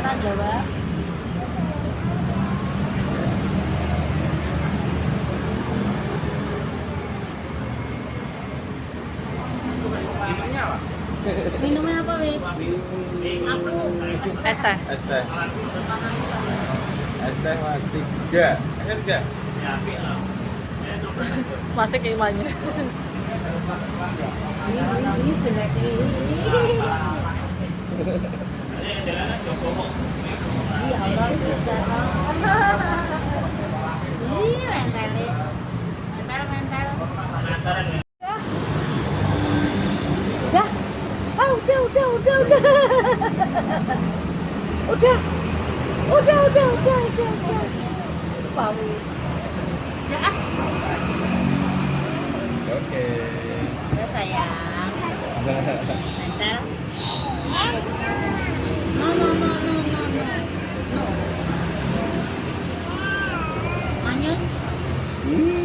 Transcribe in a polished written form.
orang Jawa. Minumnya apa, Wi? Aku es teh. Es teh. Es teh Mas 3. Es 3. Masih keimannya. Ini jelek ini. Ya Allah, ini mentel. Mentel. Udah. Ah, udah. Udah. Wow. Ya, Oke. udah sayang. Mentel. No. Manyun.